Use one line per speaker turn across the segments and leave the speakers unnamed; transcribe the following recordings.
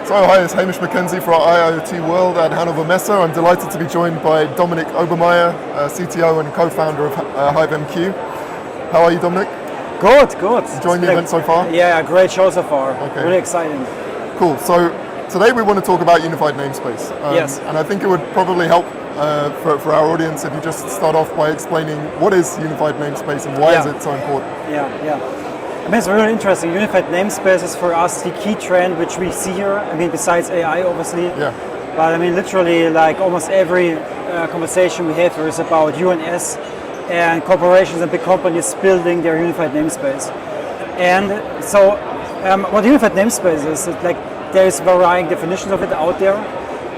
So hi, it's Hamish Mackenzie for IIoT World at Hanover Messe. I'm delighted to be joined by Dominik Obermaier, CTO and co-founder of HiveMQ. How are you, Dominik?
Good.
Enjoying the event so far?
Yeah, great show so far.
Okay.
Really exciting.
Cool. So today we want to talk about Unified Namespace.
Yes.
And I think it would probably help for our audience if you just start off by explaining what is Unified Namespace and why is it so important?
Yeah. I mean, it's really interesting. Unified namespace is for us the key trend which we see here. I mean, besides AI, obviously.
Yeah.
But I mean, literally, like almost every conversation we have here is about UNS and corporations and big companies building their unified namespace. And so, what unified namespace is, like there is varying definitions of it out there,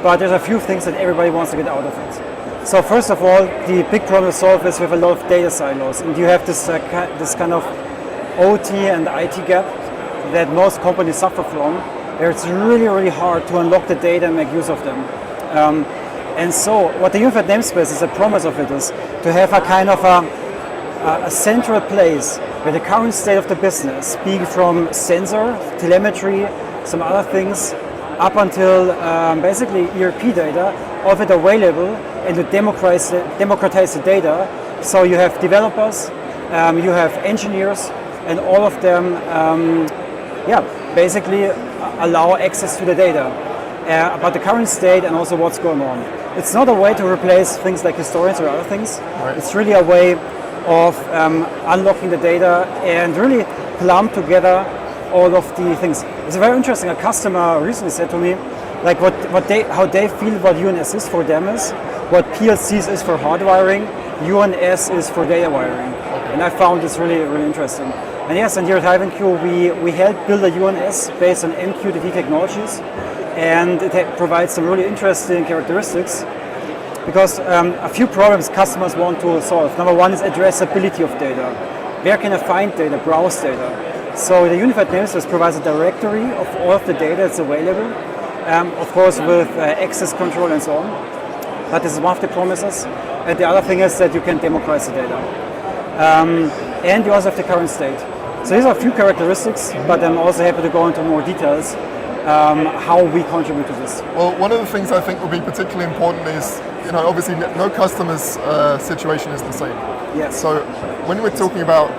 but there's a few things that everybody wants to get out of it. So first of all, the big problem to solve is we have a lot of data silos, and you have this kind of OT and IT gap that most companies suffer from, where it's really hard to unlock the data and make use of them. And so what the unified namespace is, the promise of it is to have a kind of a central place where the current state of the business, being from sensor, telemetry, some other things, up until basically ERP data, all of it available, and to democratize the data. So you have developers, you have engineers, and all of them, basically allow access to the data about the current state and also what's going on. It's not a way to replace things like historians or other things.
Right.
It's really a way of unlocking the data and really plumb together all of the things. It's very interesting. A customer recently said to me, like how they feel what UNS is for them is, what PLCs is for hardwiring, UNS is for data wiring. And I found this really interesting. And yes, and here at HiveMQ, we help build a UNS based on MQTT technologies, and it provides some really interesting characteristics because a few problems customers want to solve. Number one is addressability of data. Where can I find data, browse data? So the Unified Namespace provides a directory of all of the data that's available, of course with access control and so on. But this is one of the promises. And the other thing is that you can democratize the data. And you also have the current state. So these are a few characteristics, but I'm also happy to go into more details how we contribute to this.
Well, one of the things I think will be particularly important is, obviously no customer's situation is the same.
Yes.
So when we're thinking about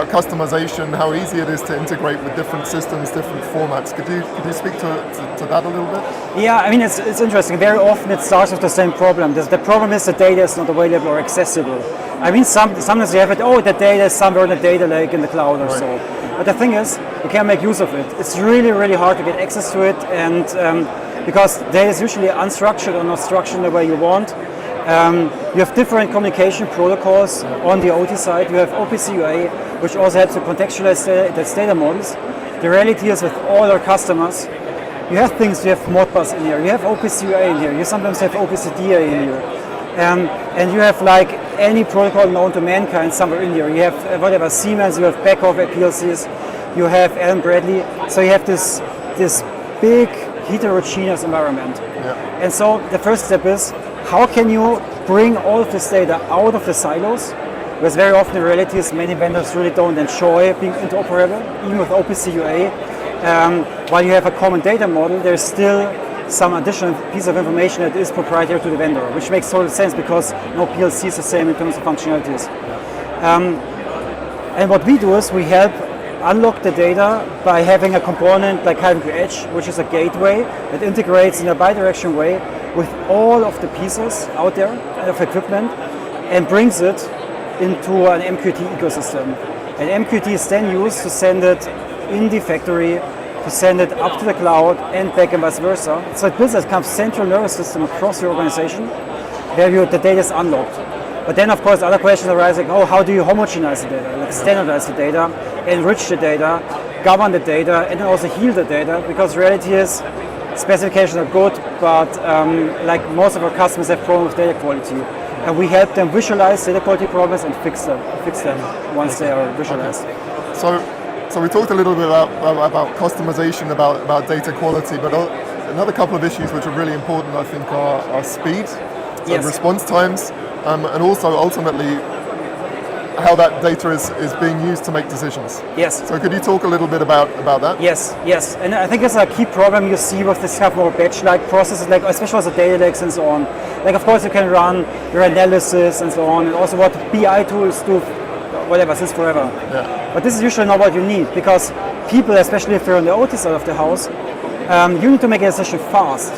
customization, how easy it is to integrate with different systems, different formats, could you speak to that a little bit?
Yeah, I mean, it's interesting. Very often it starts with the same problem. The problem is the data is not available or accessible. I mean, sometimes you have it, the data is somewhere in the data lake in the cloud or so. But the thing is, you can't make use of it. It's really hard to get access to it, and because data is usually unstructured or not structured in the way you want. You have different communication protocols on the OT side. You have OPC UA, which also helps to contextualize the data models. The reality is with all our customers, you have Modbus in here, you have OPC UA in here, you sometimes have OPC DA in here. And you have like any protocol known to mankind somewhere in here. You have whatever Siemens, you have Beckhoff at PLCs, you have Allen Bradley. So you have this big heterogeneous environment.
Yeah.
And so the first step is, how can you bring all of this data out of the silos? Because very often the reality is many vendors really don't enjoy being interoperable, even with OPC UA. While you have a common data model, there's still some additional piece of information that is proprietary to the vendor, which makes total sense because no PLC is the same in terms of functionalities. And what we do is we help unlock the data by having a component like HiveMQ Edge, which is a gateway that integrates in a bidirectional way with all of the pieces out there of equipment and brings it into an MQT ecosystem. And MQT is then used to send it in the factory, to send it up to the cloud and back and vice versa. So it builds a kind of central nervous system across your organization where the data is unlocked. But then of course other questions arise like, how do you homogenize the data, like standardize the data, enrich the data, govern the data, and then also heal the data, because the reality is specifications are good, but like most of our customers have problems with data quality. And we help them visualize data quality problems and fix them once they are visualized.
Okay. So we talked a little bit about customization, about data quality, but another couple of issues which are really important, I think, are speed, so response times, and also ultimately how that data is being used to make decisions.
Yes.
So could you talk a little bit about that?
Yes. And I think it's a key problem you see with this kind of more batch-like processes, like especially with the data lakes and so on. Like of course you can run your analysis and so on, and also what BI tools do, whatever, since forever.
Yeah.
But this is usually not what you need, because people, especially if you're on the OT side of the house, you need to make a decision fast.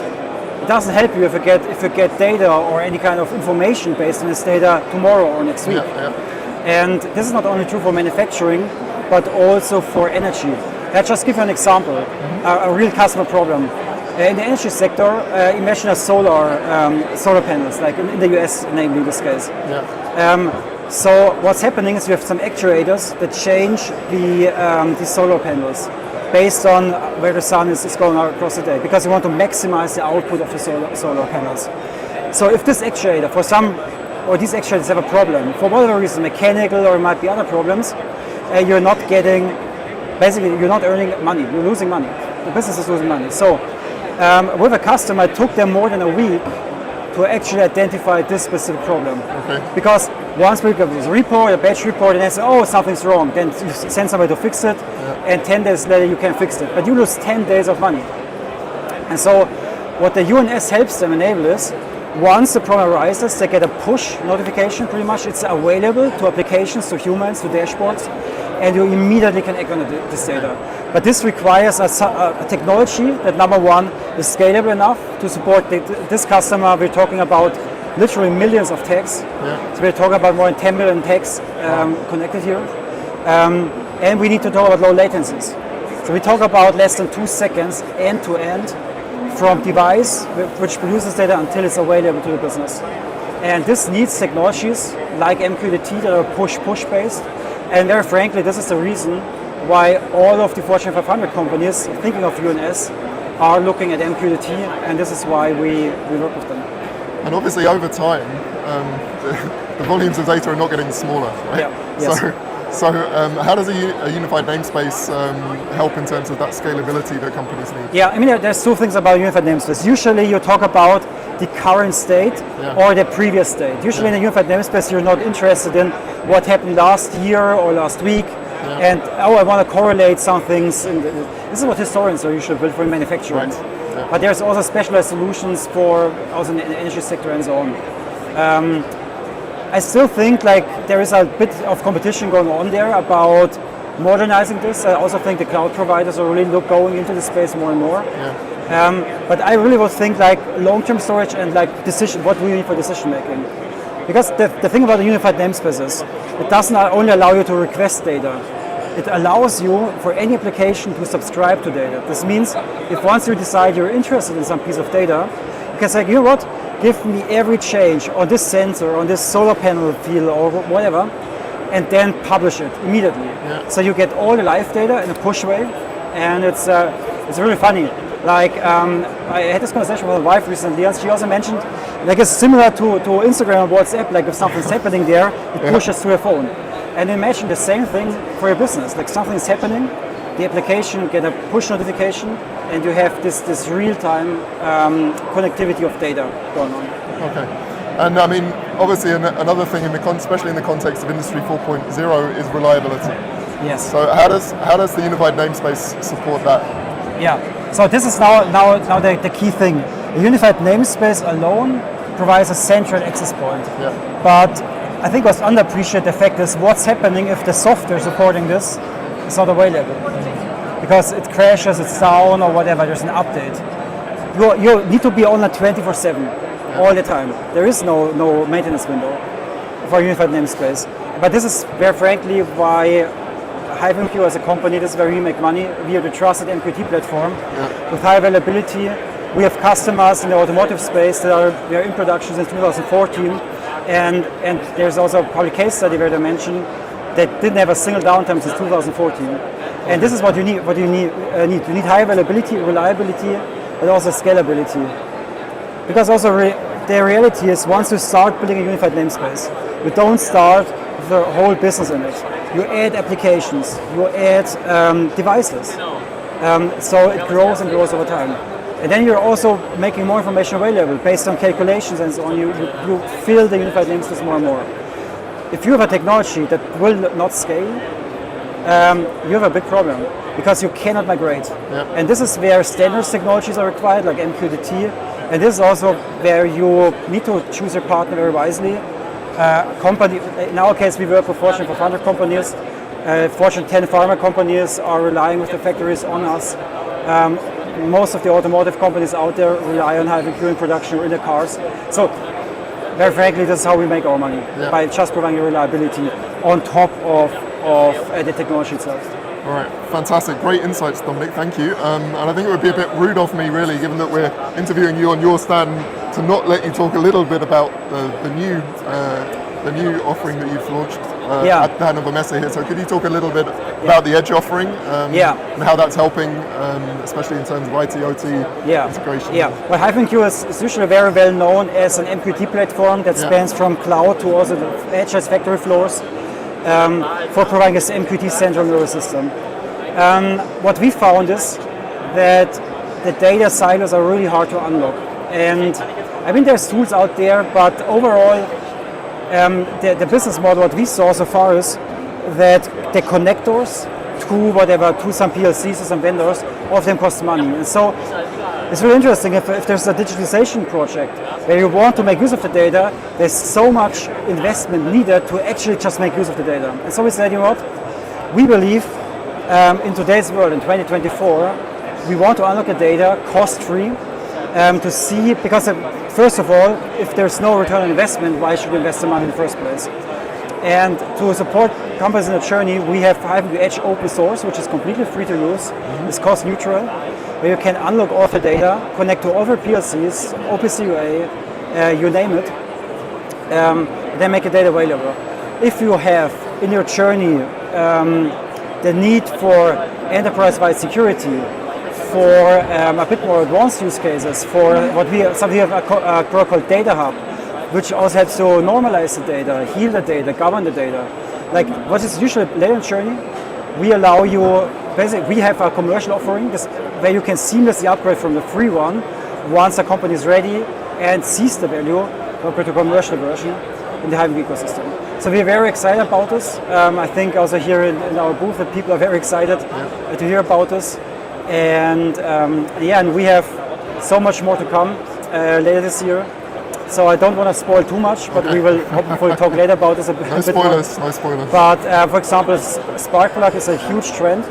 It doesn't help you if you get data or any kind of information based on this data tomorrow or next week.
Yeah.
And this is not only true for manufacturing, but also for energy. Let's just give you an example, a real customer problem. In the energy sector, imagine a solar panels, like in the US, namely in this case.
Yeah.
So what's happening is you have some actuators that change the solar panels based on where the sun is going across the day, because you want to maximize the output of the solar panels. So if this actuator, these actuators have a problem, for whatever reason, mechanical or it might be other problems, you're not earning money, you're losing money. The business is losing money. So with a customer, it took them more than a week to actually identify this specific problem.
Okay.
Because once we get a report, a batch report, and they say, oh, something's wrong, then you send somebody to fix it, and 10 days later you can fix it. But you lose 10 days of money. And so what the UNS helps them enable is, once the problem arises, they get a push notification, pretty much. It's available to applications, to humans, to dashboards, and you immediately can act on this data. But this requires a technology that, number one, is scalable enough to support this customer. We're talking about literally millions of tags.
Yeah.
So we're talking about more than 10 million tags connected here. And we need to talk about low latencies. So we talk about less than 2 seconds end to end from device which produces data until it's available to the business. And this needs technologies like MQTT that are push based. And very frankly, this is the reason why all of the Fortune 500 companies thinking of UNS are looking at MQTT, and this is why we work with them.
And obviously over time, the volumes of data are not getting smaller, right?
Yeah. Yes.
So how does a unified namespace help in terms of that scalability that companies need?
Yeah, I mean, there's two things about unified namespace. Usually you talk about the current state or the previous state. Usually in a unified namespace you're not interested in what happened last year or last week, and I want to correlate some things. This is what historians are usually built for in manufacturing.
Right. Yeah.
But there's also specialized solutions for also in the energy sector and so on. I still think like there is a bit of competition going on there about modernizing this. I also think the cloud providers are really going into the space more and more.
Yeah.
But I really would think like long-term storage and like what we need for decision making. Because the thing about the unified namespace is it doesn't only allow you to request data, it allows you for any application to subscribe to data. This means if once you decide you're interested in some piece of data, you can say, you know what, give me every change on this sensor, on this solar panel field or whatever, and then publish it immediately.
Yeah.
So you get all the live data in a push way, and it's really funny. Like I had this conversation with my wife recently, and she also mentioned like it's similar to Instagram or WhatsApp. Like if something's happening there, it pushes to your phone. And imagine the same thing for your business. Like something's happening, the application get a push notification, and you have this real-time connectivity of data going on.
Okay. And I mean, obviously another thing, especially in the context of Industry 4.0, is reliability.
Yes.
So how does the unified namespace support that?
Yeah. So this is now the key thing. The unified namespace alone provides a central access point.
Yeah.
But I think what's underappreciated the fact is what's happening if the software supporting this is not available. Because it crashes, it's down or whatever, there's an update. You need to be on a 24/7 all the time. There is no maintenance window for a unified namespace. But this is very frankly why HiveMQ as a company, this is where we make money. We are the trusted MQT platform with high availability. We have customers in the automotive space that are in production since 2014. And there's also a public case study where they mentioned that didn't have a single downtime since 2014. And this is what you need. You need high availability, reliability, but also scalability. Because also the reality is once you start building a unified namespace, you don't start with the whole business in it. You add applications, you add devices. So it grows and grows over time. And then you're also making more information available based on calculations and so on. You fill the unified namespace more and more. if you have a technology that will not scale, you have a big problem because you cannot migrate. And this is where standards technologies are required, like MQTT, and this is also where you need to choose your partner very wisely. Company, in our case, we work for Fortune 500 companies. Fortune 10 pharma companies are relying with the factories on us. Most of the automotive companies out there rely on HiveMQ in production or in the cars. So, very frankly, this is how we make our money, by just providing reliability on top of the technology itself.
All right, fantastic, great insights, Dominik. Thank you. And I think it would be a bit rude of me, really, given that we're interviewing you on your stand, to not let you talk a little bit about the new offering that you've launched at the Hanover Messe here. So could you talk a little bit about the Edge offering and how that's helping, especially in terms of IT/OT integration?
Well, HiveMQ is usually very well known as an MQT platform that spans from cloud to also the edge as factory floors for providing this MQT central nervous system. What we found is that the data silos are really hard to unlock. And I mean, there's tools out there, but overall, the business model, what we saw so far is that the connectors to some PLCs or some vendors, all of them cost money. And so it's really interesting if there's a digitalization project where you want to make use of the data, there's so much investment needed to actually just make use of the data. And so we said, you know what, we believe in today's world, in 2024, we want to unlock the data cost-free to see, because first of all, if there's no return on investment, why should you invest the money in the first place? And to support companies in the journey, we have HiveMQ Edge open source, which is completely free to use. It's cost neutral, where you can unlock all the data, connect to all your PLCs, OPC UA, you name it, then make the data available. If you have in your journey the need for enterprise-wide security, for a bit more advanced use cases, for something have a product called Data Hub, which also helps to normalize the data, heal the data, govern the data. Like what is usually later in journey, we allow you, basically we have a commercial offering where you can seamlessly upgrade from the free one once a company is ready and sees the value compared to commercial version in the HiveMQ ecosystem. So we're very excited about this. I think also here in our booth that people are very excited to hear about this. And and we have so much more to come later this year. So I don't want to spoil too much, but we will hopefully talk later about this a bit more.
No spoilers.
But for example, Spark plug is a huge trend,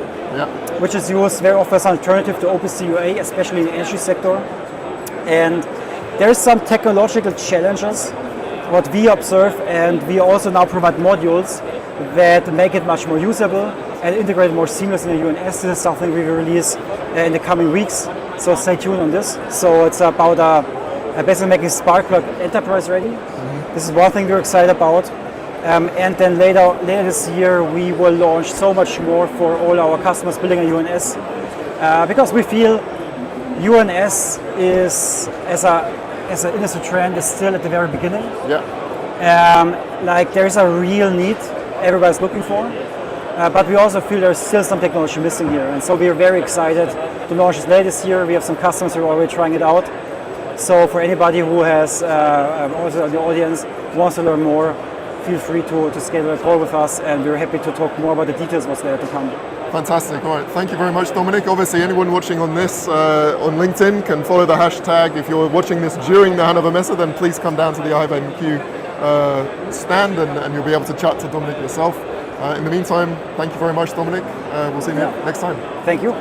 which is used very often as an alternative to OPC UA, especially in the energy sector. And there is some technological challenges, what we observe, and we also now provide modules that make it much more usable and integrate more seamless in the UNS. This is something we will release in the coming weeks, so stay tuned on this. So it's about basically making Spark plug enterprise ready. This is one thing we're excited about. And then later this year we will launch so much more for all our customers building a UNS, because we feel UNS is as an industry trend is still at the very beginning. Like there's a real need everybody's looking for, but we also feel there's still some technology missing here, and so we are very excited to launch this later this year. We have some customers who are already trying it out. So for anybody who has also in the audience wants to learn more, feel free to schedule a call with us, and we're happy to talk more about the details what's there to come.
Fantastic. All right. Thank you very much, Dominik. Obviously, anyone watching on this on LinkedIn can follow the hashtag. If you're watching this during the Hanover Messe, then please come down to the HiveMQ stand and you'll be able to chat to Dominik yourself. In the meantime, thank you very much, Dominik. We'll see you next time.
Thank you.